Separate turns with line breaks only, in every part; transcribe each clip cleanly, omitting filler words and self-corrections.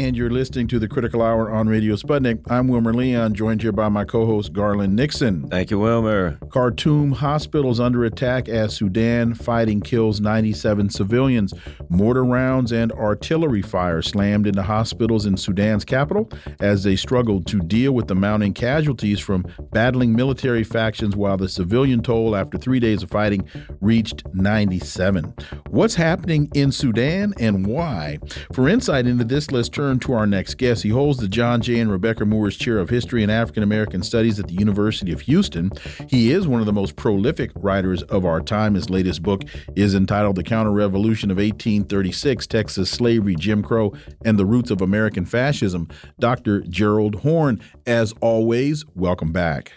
and you're listening to the Critical Hour on Radio Sputnik. I'm Wilmer Leon, joined here by my co-host Garland Nixon.
Thank you, Wilmer.
Khartoum hospitals under attack as Sudan fighting kills 97 civilians. Mortar rounds and artillery fire slammed into hospitals in Sudan's capital as they struggled to deal with the mounting casualties from battling military factions, while the civilian toll after 3 days of fighting reached 97. What's happening in Sudan and why? For insight into this, let's turn to our next guest. He holds the John J. and Rebecca Moores Chair of History and African American Studies at the University of Houston. He is one of the most prolific writers of our time. His latest book is entitled The Counter-Revolution of 1836, Texas Slavery, Jim Crow, and the Roots of American Fascism. Dr. Gerald Horne, as always, welcome back.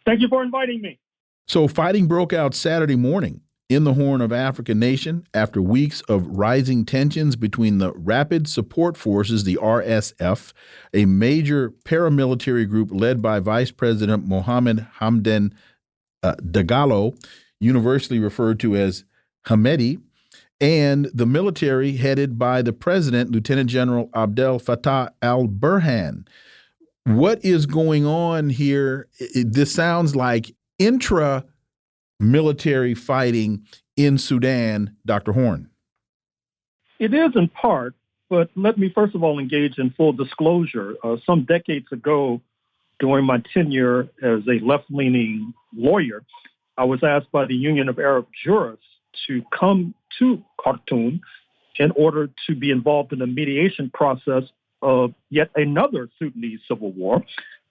Thank you for inviting me.
So fighting broke out Saturday morning in the Horn of Africa Nation after weeks of rising tensions between the Rapid Support Forces, the RSF, a major paramilitary group led by Vice President Mohammed Hamdan Dagalo, universally referred to as Hamedi, and the military headed by the president, Lieutenant General Abdel Fattah al-Burhan. What is going on here? This sounds like intra-military fighting in Sudan, Dr. Horne.
It is in part, but let me first of all engage in full disclosure. Some decades ago, during my tenure as a left-leaning lawyer, I was asked by the Union of Arab Jurists to come to Khartoum in order to be involved in the mediation process of yet another Sudanese civil war.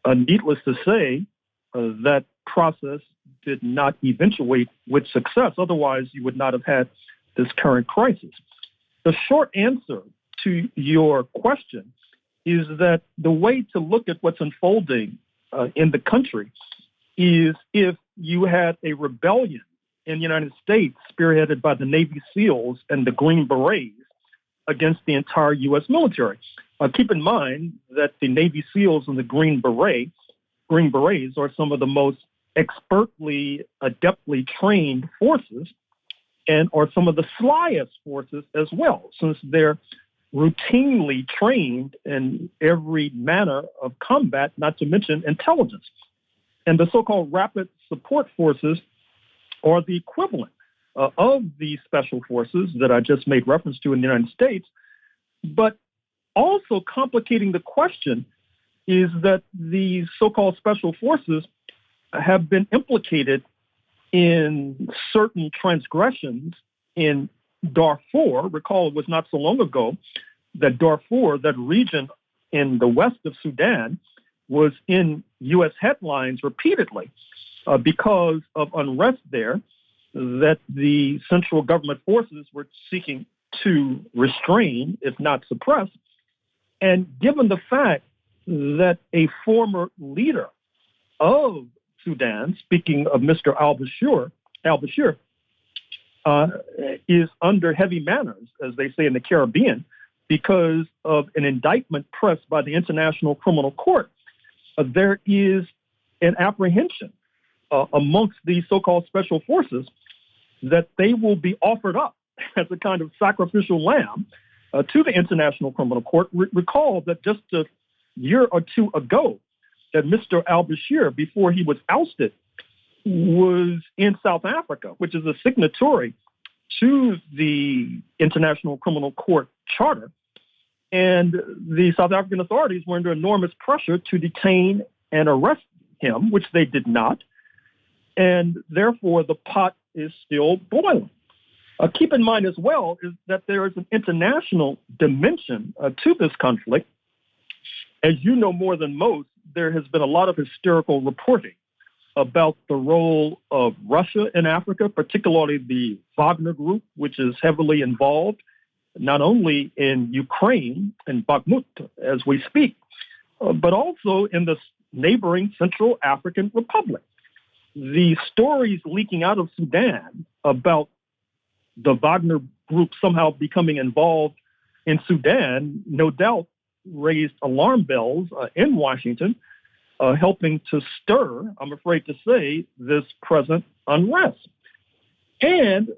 Needless to say, that process did not eventuate with success. Otherwise, you would not have had this current crisis. The short answer to your question is that the way to look at what's unfolding in the country is if you had a rebellion in the United States spearheaded by the Navy SEALs and the Green Berets against the entire U.S. military. Keep in mind that the Navy SEALs and the Green Berets are some of the most expertly, adeptly trained forces and are some of the slyest forces as well, since they're routinely trained in every manner of combat, not to mention intelligence. And the so-called rapid support forces are the equivalent of the special forces that I just made reference to in the United States. But also complicating the question is that these so-called special forces have been implicated in certain transgressions in Darfur. Recall, it was not so long ago that Darfur, that region in the west of Sudan, was in U.S. headlines repeatedly because of unrest there that the central government forces were seeking to restrain, if not suppress. And given the fact that a former leader of Sudan, speaking of Mr. al-Bashir, is under heavy manners, as they say in the Caribbean, because of an indictment pressed by the International Criminal Court, there is an apprehension amongst these so-called special forces that they will be offered up as a kind of sacrificial lamb to the International Criminal Court. Recall that just a year or two ago, that Mr. al-Bashir, before he was ousted, was in South Africa, which is a signatory to the International Criminal Court Charter. And the South African authorities were under enormous pressure to detain and arrest him, which they did not. And therefore, the pot is still boiling. Keep in mind as well is that there is an international dimension to this conflict. As you know more than most, there has been a lot of hysterical reporting about the role of Russia in Africa, particularly the Wagner Group, which is heavily involved not only in Ukraine and Bakhmut as we speak, but also in the neighboring Central African Republic. The stories leaking out of Sudan about the Wagner Group somehow becoming involved in Sudan, no doubt raised alarm bells in Washington, helping to stir, I'm afraid to say, this present unrest. And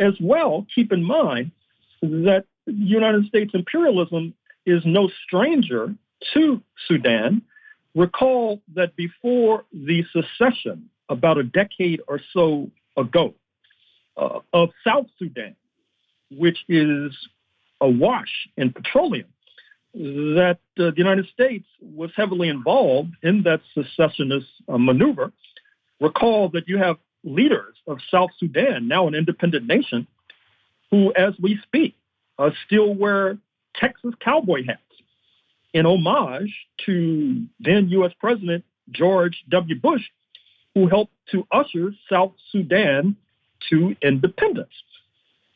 as well, keep in mind that United States imperialism is no stranger to Sudan. Recall that before the secession, about a decade or so ago, of South Sudan, which is awash in petroleum, that the United States was heavily involved in that secessionist maneuver. Recall that you have leaders of South Sudan, now an independent nation, who, as we speak, still wear Texas cowboy hats in homage to then U.S. President George W. Bush, who helped to usher South Sudan to independence.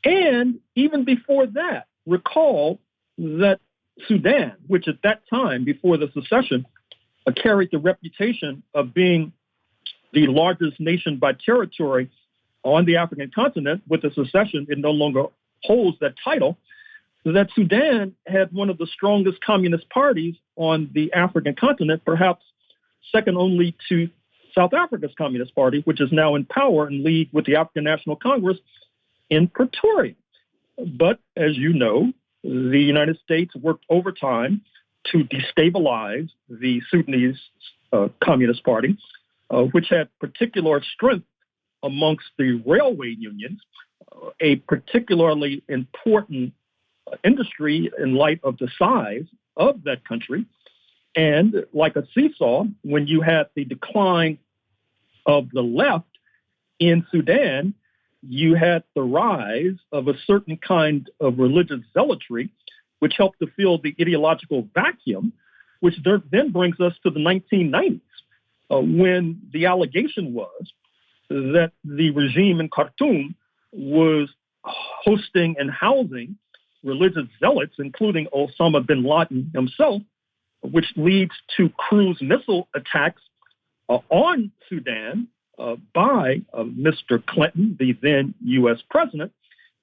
And even before that, recall that Sudan, which at that time, before the secession, carried the reputation of being the largest nation by territory on the African continent. With the secession, it no longer holds that title. That Sudan had one of the strongest communist parties on the African continent, perhaps second only to South Africa's Communist Party, which is now in power and league with the African National Congress in Pretoria. But as you know, the United States worked overtime to destabilize the Sudanese Communist Party, which had particular strength amongst the railway unions, a particularly important industry in light of the size of that country. And like a seesaw, when you had the decline of the left in Sudan, you had the rise of a certain kind of religious zealotry, which helped to fill the ideological vacuum, which then brings us to the 1990s, when the allegation was that the regime in Khartoum was hosting and housing religious zealots, including Osama bin Laden himself, which leads to cruise missile attacks on Sudan by Mr. Clinton, the then U.S. president,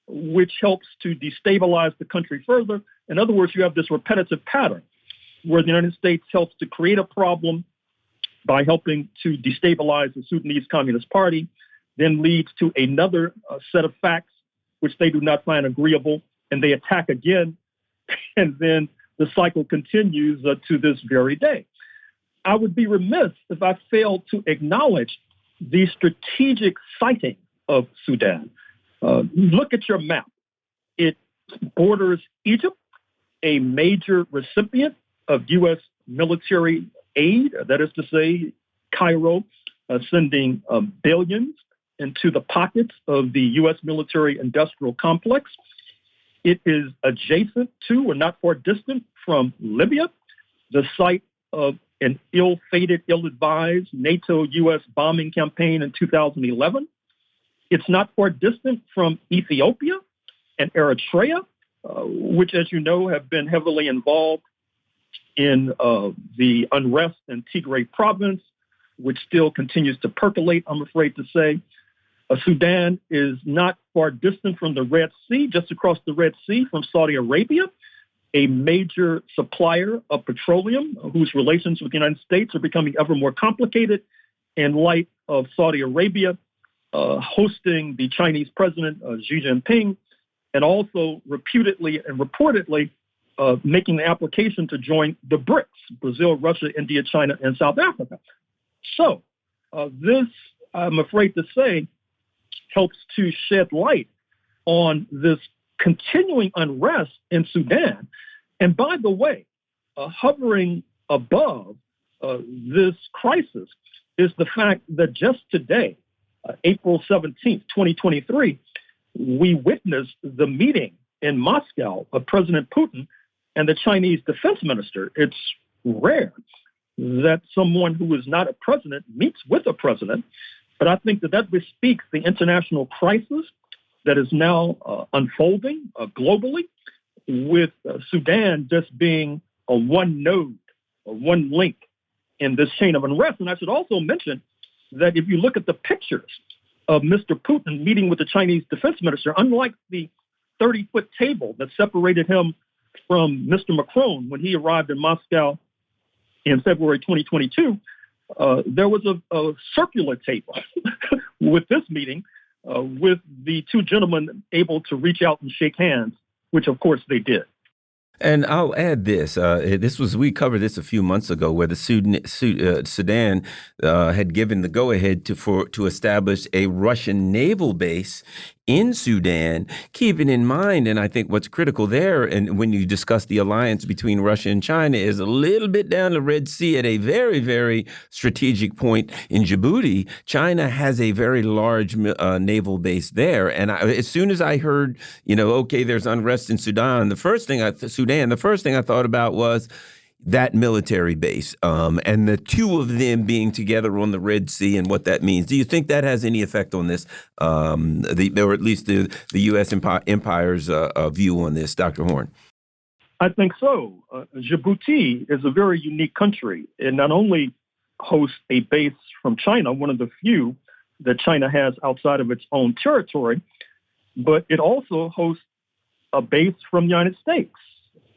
which helps to destabilize the country further. In other words, you have this repetitive pattern where the United States helps to create a problem by helping to destabilize the Sudanese Communist Party, then leads to another set of facts which they do not find agreeable, and they attack again, and then the cycle continues to this very day. I would be remiss if I failed to acknowledge the strategic siting of Sudan. Look at your map. It borders Egypt, a major recipient of U.S. military aid, that is to say, Cairo sending billions into the pockets of the U.S. military industrial complex. It is adjacent to, or not far distant from, Libya, the site of an ill-fated, ill-advised NATO-U.S. bombing campaign in 2011. It's not far distant from Ethiopia and Eritrea, which, as you know, have been heavily involved in the unrest in Tigray province, which still continues to percolate, I'm afraid to say. Sudan is not far distant from the Red Sea, just across the Red Sea from Saudi Arabia, a major supplier of petroleum, whose relations with the United States are becoming ever more complicated in light of Saudi Arabia hosting the Chinese president, Xi Jinping, and also reputedly and reportedly making the application to join the BRICS, Brazil, Russia, India, China, and South Africa. So this, I'm afraid to say, helps to shed light on this continuing unrest in Sudan. And by the way, hovering above this crisis is the fact that just today, April 17th, 2023, we witnessed the meeting in Moscow of President Putin and the Chinese defense minister. It's rare that someone who is not a president meets with a president, but I think that bespeaks the international crisis that is now unfolding globally, with Sudan just being a one node or one link in this chain of unrest. And I should also mention that if you look at the pictures of Mr. Putin meeting with the Chinese defense minister, unlike the 30-foot table that separated him from Mr. Macron when he arrived in Moscow in February 2022, there was a circular table with this meeting, with the two gentlemen able to reach out and shake hands, which of course they did.
And I'll add this. We covered this a few months ago, where the Sudan had given the go-ahead to establish a Russian naval base in Sudan, keeping in mind, and I think what's critical there, and when you discuss the alliance between Russia and China, is a little bit down the Red Sea at a very, very strategic point in Djibouti. China has a very large naval base there, and as soon as I heard, okay, there's unrest in Sudan, the first thing I thought about was that military base, and the two of them being together on the Red Sea and what that means. Do you think that has any effect on this, or at least the U.S. empire's view on this, Dr. Horne?
I think so. Djibouti is a very unique country. It not only hosts a base from China, one of the few that China has outside of its own territory, but it also hosts a base from the United States.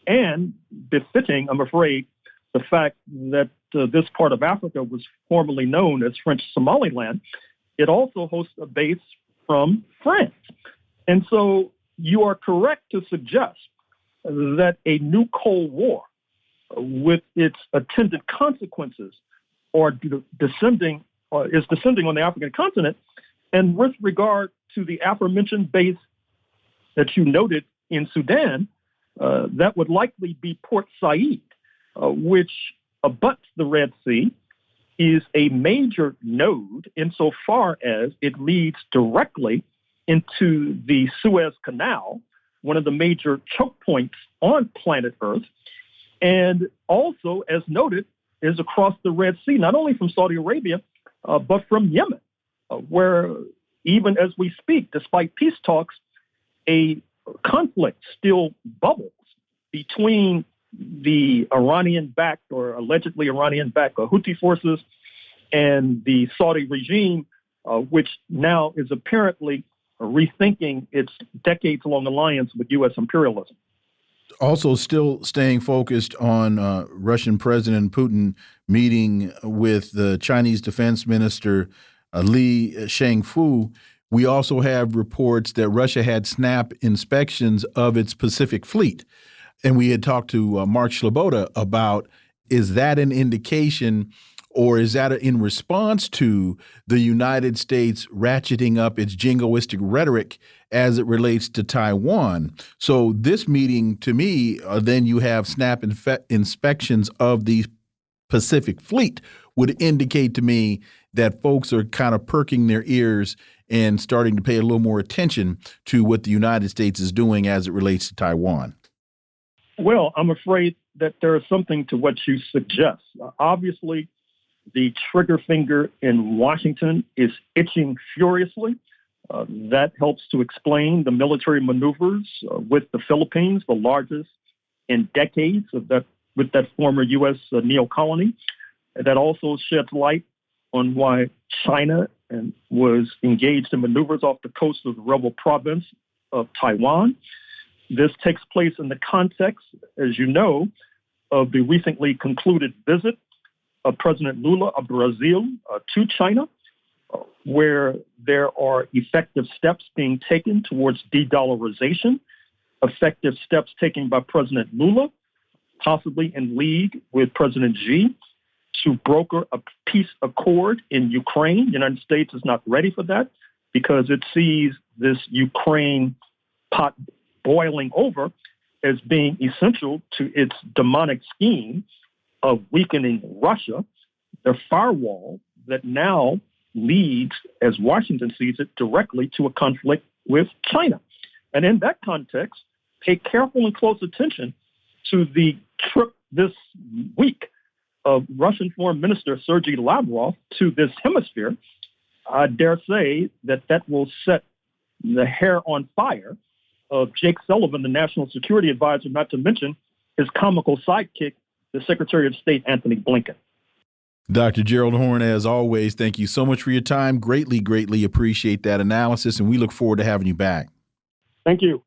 And befitting, I'm afraid, the fact that this part of Africa was formerly known as French Somaliland, it also hosts a base from France. And so you are correct to suggest that a new Cold War, with its attendant consequences, is descending on the African continent. And with regard to the aforementioned base that you noted in Sudan, that would likely be Port Said, which abuts the Red Sea, is a major node insofar as it leads directly into the Suez Canal, one of the major choke points on planet Earth, and also, as noted, is across the Red Sea, not only from Saudi Arabia, but from Yemen, where even as we speak, despite peace talks, a conflict still bubbles between the Iranian-backed or allegedly Iranian-backed Houthi forces and the Saudi regime, which now is apparently rethinking its decades-long alliance with U.S. imperialism.
Also, still staying focused on Russian President Putin meeting with the Chinese Defense Minister Li Shangfu. We also have reports that Russia had snap inspections of its Pacific Fleet. And we had talked to Mark Sloboda about, is that an indication, or is that in response to the United States ratcheting up its jingoistic rhetoric as it relates to Taiwan? So this meeting, to me, then you have snap inspections of the Pacific Fleet would indicate to me that folks are kind of perking their ears and starting to pay a little more attention to what the United States is doing as it relates to Taiwan.
Well, I'm afraid that there is something to what you suggest. Obviously, the trigger finger in Washington is itching furiously. That helps to explain the military maneuvers with the Philippines, the largest in decades with that former U.S. neo-colony. That also sheds light on why China was engaged in maneuvers off the coast of the rebel province of Taiwan. This takes place in the context, as you know, of the recently concluded visit of President Lula of Brazil to China, where there are effective steps being taken towards de-dollarization, effective steps taken by President Lula, possibly in league with President Xi, to broker a peace accord in Ukraine. The United States is not ready for that because it sees this Ukraine pot boiling over as being essential to its demonic scheme of weakening Russia, the firewall that now leads, as Washington sees it, directly to a conflict with China. And in that context, pay careful and close attention to the trip this week of Russian Foreign Minister Sergei Lavrov to this hemisphere. I dare say that will set the hair on fire of Jake Sullivan, the National Security Advisor, not to mention his comical sidekick, the Secretary of State, Anthony Blinken.
Dr. Gerald Horne, as always, thank you so much for your time. Greatly, greatly appreciate that analysis, and we look forward to having you back.
Thank you.